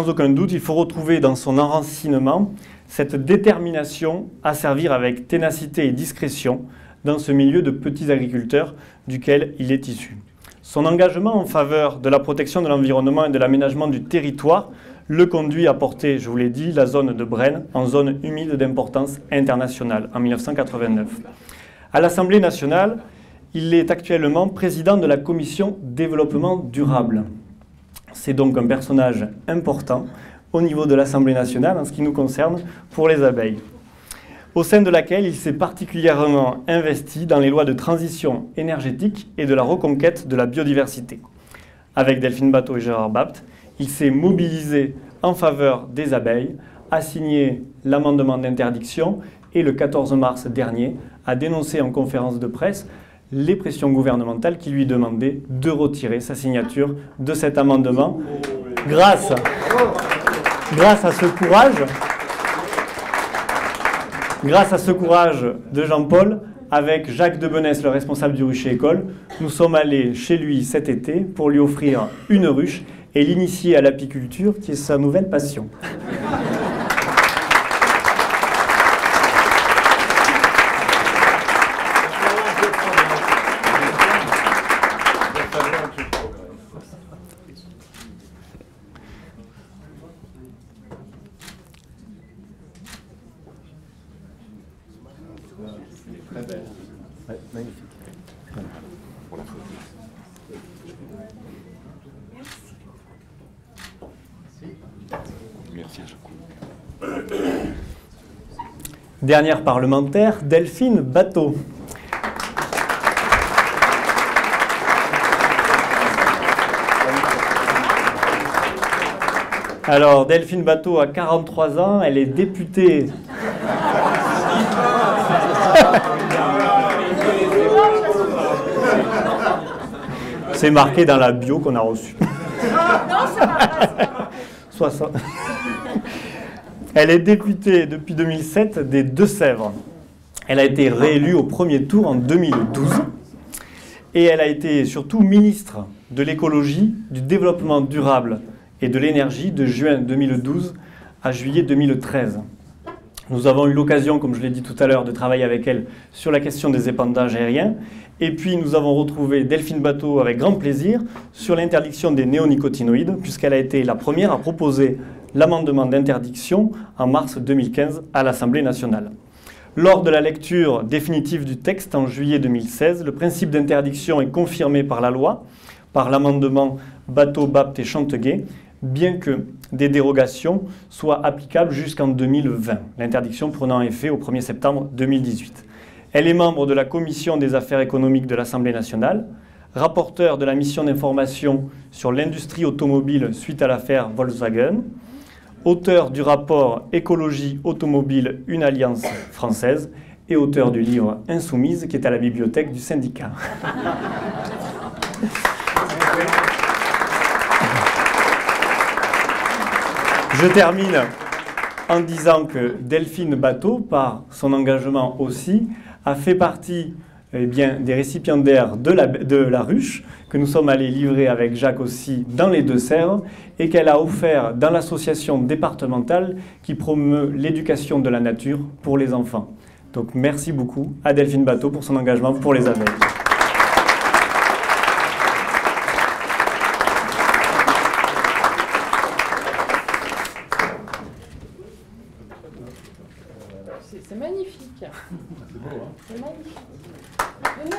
Speaker 1: aucun doute, il faut retrouver dans son enracinement cette détermination à servir avec ténacité et discrétion dans ce milieu de petits agriculteurs duquel il est issu. Son engagement en faveur de la protection de l'environnement et de l'aménagement du territoire le conduit à porter, je vous l'ai dit, la zone de Brenne en zone humide d'importance internationale en 1989. À l'Assemblée nationale, il est actuellement président de la commission développement durable. C'est donc un personnage important au niveau de l'Assemblée nationale en ce qui nous concerne pour les abeilles, au sein de laquelle il s'est particulièrement investi dans les lois de transition énergétique et de la reconquête de la biodiversité. Avec Delphine Batho et Gérard Bapt, il s'est mobilisé en faveur des abeilles, a signé l'amendement d'interdiction et le 14 mars dernier a dénoncé en conférence de presse les pressions gouvernementales qui lui demandaient de retirer sa signature de cet amendement. Grâce à ce courage de Jean-Paul, avec Jacques Debenesse, le responsable du rucher école, nous sommes allés chez lui cet été pour lui offrir une ruche et l'initier à l'apiculture, qui est sa nouvelle passion.
Speaker 3: Ouais, magnifique.
Speaker 2: Merci à
Speaker 1: Dernière parlementaire, Delphine Batho. Alors, Delphine Batho a 43 ans, elle est députée. C'est marqué dans la bio qu'on a reçue. Non, ça va. 60. Elle est députée depuis 2007 des Deux-Sèvres. Elle a été réélue au premier tour en 2012. Et elle a été surtout ministre de l'écologie, du développement durable et de l'énergie de juin 2012 à juillet 2013. Nous avons eu l'occasion, comme je l'ai dit tout à l'heure, de travailler avec elle sur la question des épandages aériens. Et puis nous avons retrouvé Delphine Batho avec grand plaisir sur l'interdiction des néonicotinoïdes, puisqu'elle a été la première à proposer l'amendement d'interdiction en mars 2015 à l'Assemblée nationale. Lors de la lecture définitive du texte en juillet 2016, le principe d'interdiction est confirmé par la loi, par l'amendement Batho, Bapt et Chanteguet, bien que des dérogations soient applicables jusqu'en 2020, l'interdiction prenant effet au 1er septembre 2018. Elle est membre de la Commission des affaires économiques de l'Assemblée nationale, rapporteure de la mission d'information sur l'industrie automobile suite à l'affaire Volkswagen, auteur du rapport Écologie automobile, une alliance française, et auteur du livre Insoumise, qui est à la bibliothèque du syndicat. Je termine en disant que Delphine Batho, par son engagement aussi, a fait partie des récipiendaires de la ruche que nous sommes allés livrer avec Jacques aussi dans les Deux-Sèvres et qu'elle a offert dans l'association départementale qui promeut l'éducation de la nature pour les enfants. Donc merci beaucoup à Delphine Batho pour son engagement pour les abeilles.
Speaker 6: C'est magnifique. C'est beau, hein? C'est magnifique. Venez,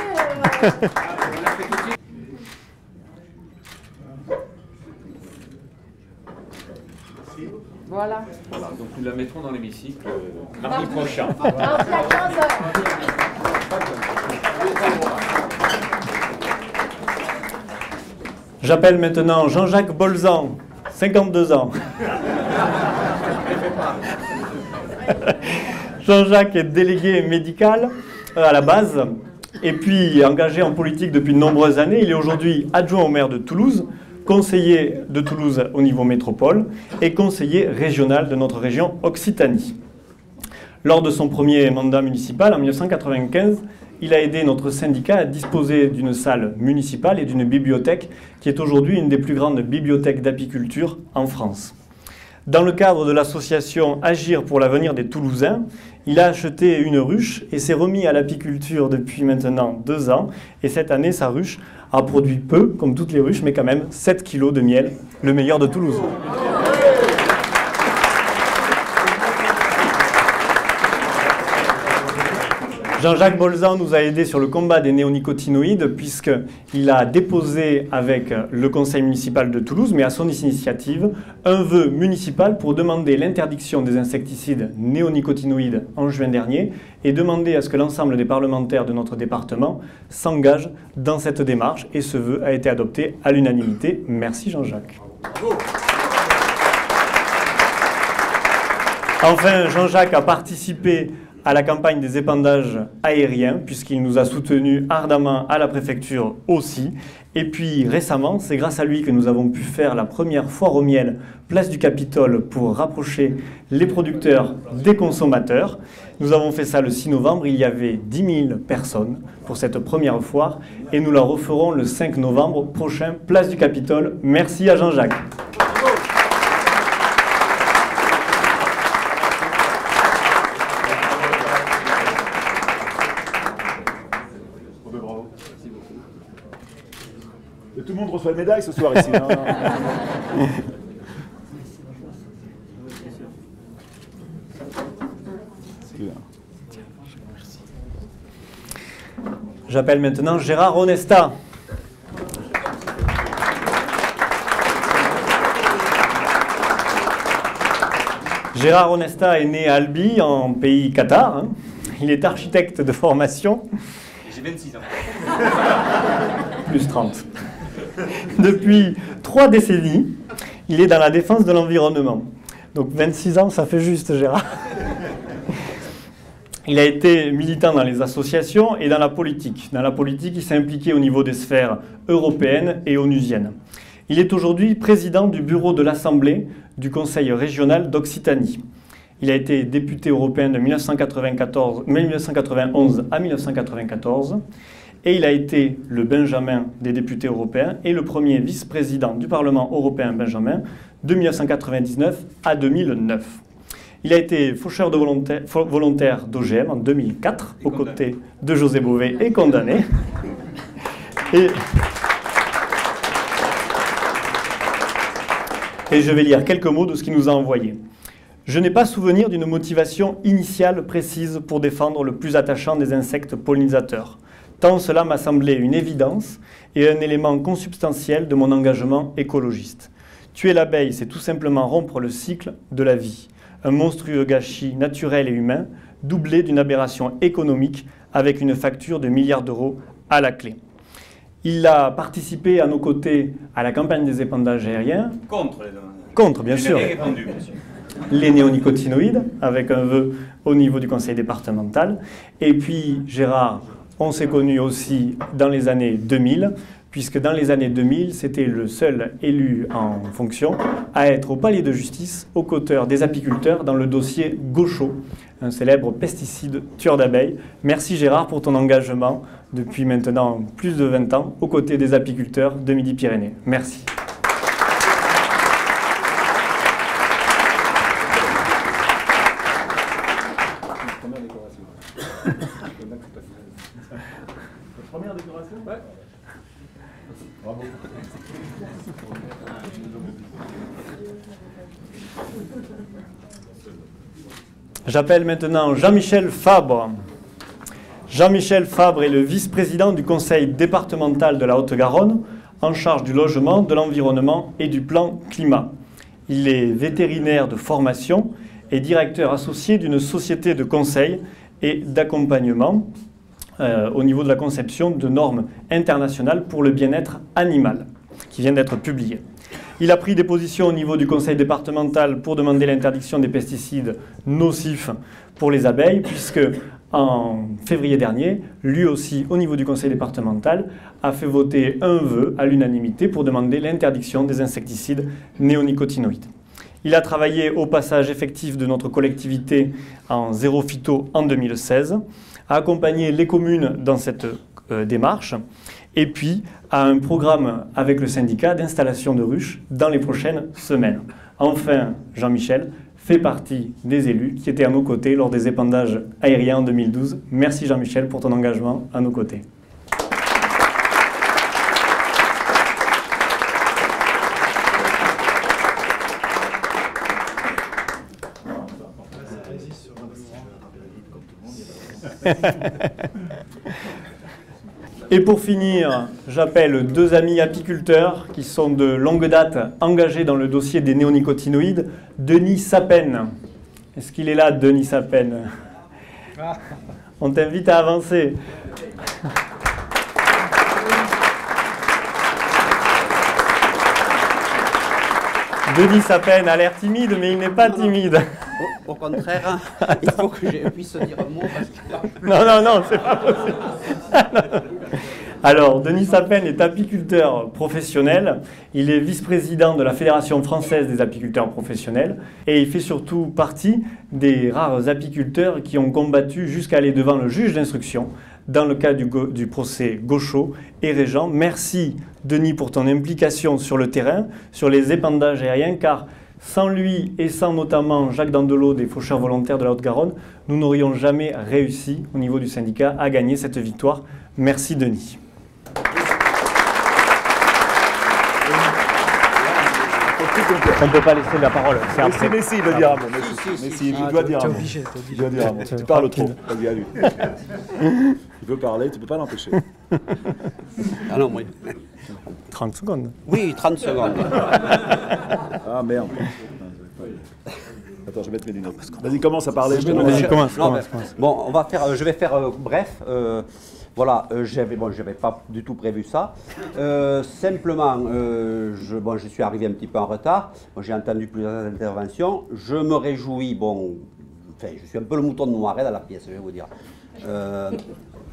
Speaker 6: voilà.
Speaker 2: Voilà, donc nous la mettrons dans l'hémicycle mardi prochain.
Speaker 6: Mardi à 15h.
Speaker 1: J'appelle maintenant Jean-Jacques Bolzan, 52 ans. Jean-Jacques est délégué médical à la base et puis engagé en politique depuis de nombreuses années. Il est aujourd'hui adjoint au maire de Toulouse, conseiller de Toulouse au niveau métropole et conseiller régional de notre région Occitanie. Lors de son premier mandat municipal en 1995, il a aidé notre syndicat à disposer d'une salle municipale et d'une bibliothèque qui est aujourd'hui une des plus grandes bibliothèques d'apiculture en France. Dans le cadre de l'association Agir pour l'avenir des Toulousains, il a acheté une ruche et s'est remis à l'apiculture depuis maintenant 2 ans. Et cette année, sa ruche a produit peu, comme toutes les ruches, mais quand même 7 kilos de miel, le meilleur de Toulouse. Jean-Jacques Bolzan nous a aidés sur le combat des néonicotinoïdes puisqu'il a déposé avec le conseil municipal de Toulouse, mais à son initiative, un vœu municipal pour demander l'interdiction des insecticides néonicotinoïdes en juin dernier et demander à ce que l'ensemble des parlementaires de notre département s'engagent dans cette démarche. Et ce vœu a été adopté à l'unanimité. Merci Jean-Jacques. Enfin, Jean-Jacques a participé à la campagne des épandages aériens, puisqu'il nous a soutenus ardemment à la préfecture aussi. Et puis récemment, c'est grâce à lui que nous avons pu faire la première foire au miel, place du Capitole, pour rapprocher les producteurs des consommateurs. Nous avons fait ça le 6 novembre, il y avait 10 000 personnes pour cette première foire, et nous la referons le 5 novembre prochain, place du Capitole. Merci à Jean-Jacques.
Speaker 4: Tout le monde reçoit une médaille ce soir ici. Non, non.
Speaker 1: J'appelle maintenant Gérard Onesta. Gérard Onesta est né à Albi, en pays Qatar. Il est architecte de formation.
Speaker 5: J'ai 26 ans.
Speaker 1: Plus 30. Depuis 3 décennies, il est dans la défense de l'environnement. Donc 26 ans, ça fait juste, Gérard. Il a été militant dans les associations et dans la politique. Dans la politique, il s'est impliqué au niveau des sphères européennes et onusiennes. Il est aujourd'hui président du bureau de l'Assemblée du Conseil régional d'Occitanie. Il a été député européen de 1991 à 1994. Et il a été le Benjamin des députés européens et le premier vice-président du Parlement européen Benjamin de 1999 à 2009. Il a été faucheur de volontaire d'OGM en 2004 aux côtés de José Bové et condamné. Et je vais lire quelques mots de ce qu'il nous a envoyé. Je n'ai pas souvenir d'une motivation initiale précise pour défendre le plus attachant des insectes pollinisateurs. Tant cela m'a semblé une évidence et un élément consubstantiel de mon engagement écologiste. Tuer l'abeille, c'est tout simplement rompre le cycle de la vie. Un monstrueux gâchis naturel et humain, doublé d'une aberration économique avec une facture de milliards d'euros à la clé. Il a participé à nos côtés à la campagne des épandages aériens. Contre, bien sûr. Les néonicotinoïdes, avec un vœu au niveau du conseil départemental. Et puis, Gérard, on s'est connus aussi dans les années 2000, puisque dans les années 2000, c'était le seul élu en fonction à être au palais de justice aux côtés des apiculteurs dans le dossier Gaucho, un célèbre pesticide tueur d'abeilles. Merci Gérard pour ton engagement depuis maintenant plus de 20 ans aux côtés des apiculteurs de Midi-Pyrénées. Merci.
Speaker 4: Première décoration ? Ouais. Bravo.
Speaker 1: J'appelle maintenant Jean-Michel Fabre. Jean-Michel Fabre est le vice-président du conseil départemental de la Haute-Garonne, en charge du logement, de l'environnement et du plan climat. Il est vétérinaire de formation et directeur associé d'une société de conseil et d'accompagnement au niveau de la conception de normes internationales pour le bien-être animal, qui vient d'être publiée. Il a pris des positions au niveau du conseil départemental pour demander l'interdiction des pesticides nocifs pour les abeilles, puisque en février dernier, lui aussi, au niveau du conseil départemental, a fait voter un vœu à l'unanimité pour demander l'interdiction des insecticides néonicotinoïdes. Il a travaillé au passage effectif de notre collectivité en zéro phyto en 2016, a accompagné les communes dans cette démarche, et puis a un programme avec le syndicat d'installation de ruches dans les prochaines semaines. Enfin, Jean-Michel fait partie des élus qui étaient à nos côtés lors des épandages aériens en 2012. Merci Jean-Michel pour ton engagement à nos côtés. Et pour finir, j'appelle 2 amis apiculteurs qui sont de longue date engagés dans le dossier des néonicotinoïdes. Denis Sapen. Est-ce qu'il est là, Denis Sapen? On t'invite à avancer. Denis Sapen a l'air timide, mais il n'est pas timide.
Speaker 7: Au contraire, il faut que je puisse dire un mot parce que...
Speaker 1: Non, c'est pas possible. Alors, Denis Sapen est apiculteur professionnel. Il est vice-président de la Fédération française des apiculteurs professionnels. Et il fait surtout partie des rares apiculteurs qui ont combattu jusqu'à aller devant le juge d'instruction dans le cas du procès Gauchot et Régent. Merci, Denis, pour ton implication sur le terrain, sur les épandages aériens, car sans lui et sans notamment Jacques Dandelot des Faucheurs volontaires de la Haute-Garonne, nous n'aurions jamais réussi au niveau du syndicat à gagner cette victoire. Merci, Denis. On ne peut pas laisser la parole.
Speaker 4: Messi, il veut dire un mot. Messi, il doit dire un mot. Il doit dire un mot. Tu parles trop. Vas-y, à lui. Il veut parler, tu ne peux pas l'empêcher.
Speaker 7: Ah non, moi...
Speaker 1: 30 secondes.
Speaker 7: Oui, 30 secondes.
Speaker 4: Ah merde. Attends, je vais mettre mes lunettes. Vas-y, commence à parler.
Speaker 1: Vas-y, commence.
Speaker 7: Bon, on va faire, je vais faire bref. Voilà, j'avais pas du tout prévu ça. Simplement, je suis arrivé un petit peu en retard. J'ai entendu plusieurs interventions. Je me réjouis, enfin, je suis un peu le mouton de Noiret dans la pièce, je vais vous dire.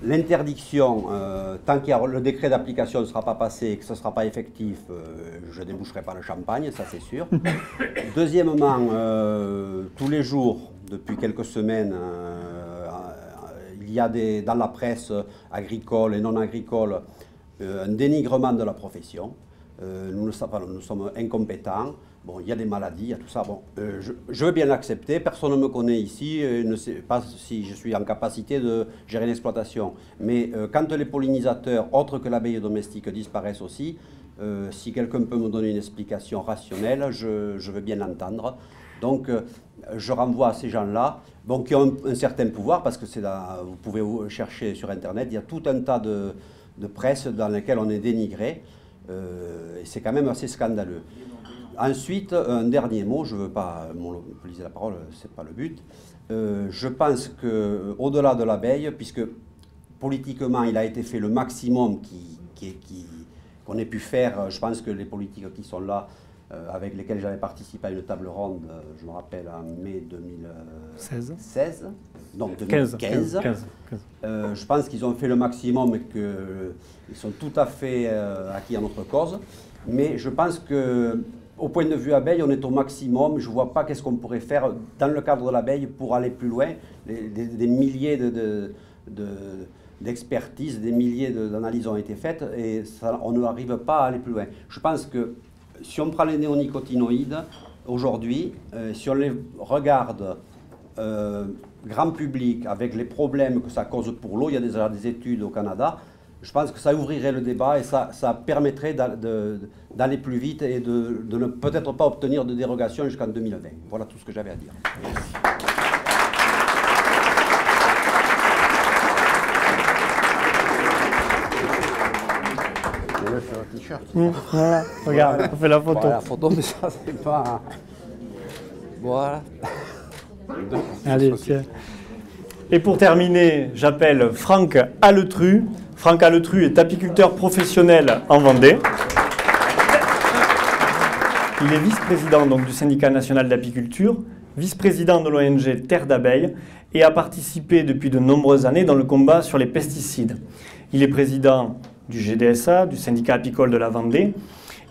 Speaker 7: L'interdiction, tant que le décret d'application ne sera pas passé et que ce ne sera pas effectif, je ne déboucherai pas le champagne, ça c'est sûr. Deuxièmement, tous les jours, depuis quelques semaines, il y a dans la presse agricole et non agricole un dénigrement de la profession. Nous sommes incompétents. Bon, il y a des maladies, il y a tout ça. Bon, je veux bien l'accepter. Personne ne me connaît ici, ne sait pas si je suis en capacité de gérer une exploitation. Mais quand les pollinisateurs, autres que l'abeille domestique, disparaissent aussi, si quelqu'un peut me donner une explication rationnelle, je veux bien l'entendre. Donc, je renvoie à ces gens-là, qui ont un certain pouvoir, parce que vous pouvez chercher sur Internet, il y a tout un tas de presse dans lesquelles on est dénigré, et c'est quand même assez scandaleux. Ensuite, un dernier mot, je ne veux pas monopoliser la parole, ce n'est pas le but. Je pense qu'au-delà de l'abeille, puisque politiquement il a été fait le maximum qu'on ait pu faire, je pense que les politiques qui sont là, avec lesquels j'avais participé à une table ronde, je me rappelle, en mai 2016, donc 2015. Je pense qu'ils ont fait le maximum et qu'ils sont tout à fait acquis à notre cause. Mais je pense qu'au point de vue abeille, on est au maximum. Je ne vois pas qu'est-ce qu'on pourrait faire dans le cadre de l'abeille pour aller plus loin. Des milliers d'expertises, des milliers d'analyses ont été faites et on n'arrive pas à aller plus loin. Je pense que si on prend les néonicotinoïdes, aujourd'hui, si on les regarde grand public avec les problèmes que ça cause pour l'eau, il y a déjà des études au Canada, je pense que ça ouvrirait le débat et ça permettrait d'aller plus vite et de ne peut-être pas obtenir de dérogation jusqu'en 2020. Voilà tout ce que j'avais à dire.
Speaker 1: Voilà, regarde, on fait la photo.
Speaker 7: Voilà, la photo, mais ça, c'est pas... Voilà.
Speaker 1: Allez, tiens. Et pour terminer, j'appelle Franck Alletru. Franck Alletru est apiculteur professionnel en Vendée. Il est vice-président du syndicat national d'apiculture, vice-président de l'ONG Terre d'abeilles et a participé depuis de nombreuses années dans le combat sur les pesticides. Il est président du GDSA, du syndicat apicole de la Vendée.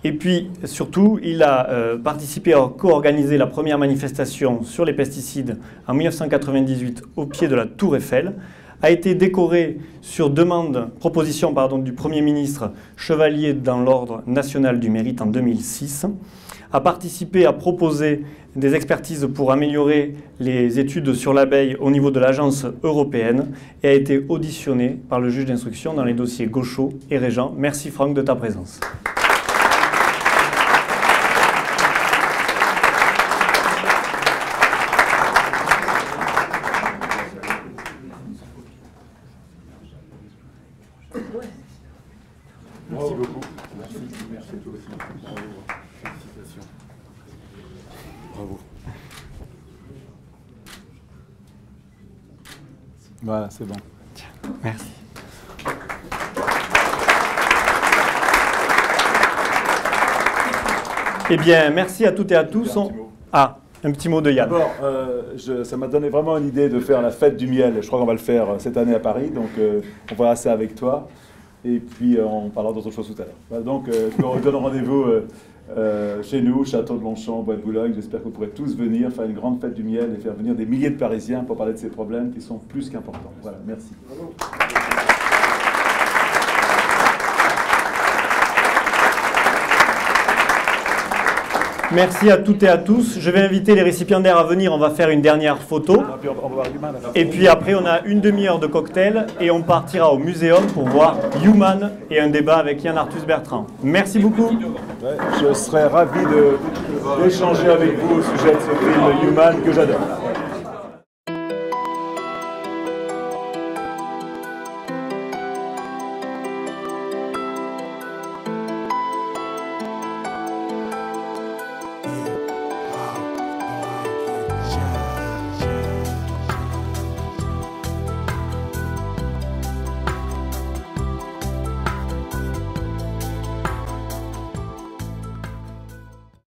Speaker 1: Et puis, surtout, il a participé à co-organiser la première manifestation sur les pesticides en 1998 au pied de la Tour Eiffel, a été décoré sur proposition du Premier ministre chevalier dans l'Ordre national du mérite en 2006, a participé à proposer des expertises pour améliorer les études sur l'abeille au niveau de l'agence européenne et a été auditionné par le juge d'instruction dans les dossiers Gauchot et Régent. Merci Franck de ta présence.
Speaker 4: Voilà, c'est bon.
Speaker 1: Merci. Eh bien, merci à toutes et à tous. Ah, un petit mot de Yann.
Speaker 4: D'abord, ça m'a donné vraiment une idée de faire la fête du miel. Je crois qu'on va le faire cette année à Paris, donc on va ça avec toi. Et puis on parlera d'autres choses tout à l'heure. Voilà, donc je vous donne rendez-vous chez nous, Château de Longchamp, Bois de Boulogne. J'espère que vous pourrez tous venir faire une grande fête du miel et faire venir des milliers de Parisiens pour parler de ces problèmes qui sont plus qu'importants. Voilà, merci. Bravo.
Speaker 1: Merci à toutes et à tous. Je vais inviter les récipiendaires à venir. On va faire une dernière photo. Et puis après, on a une demi-heure de cocktail et on partira au muséum pour voir Human et un débat avec Yann Arthus Bertrand. Merci beaucoup.
Speaker 4: Ouais, je serais ravi d'échanger avec vous au sujet de ce film Human que j'adore.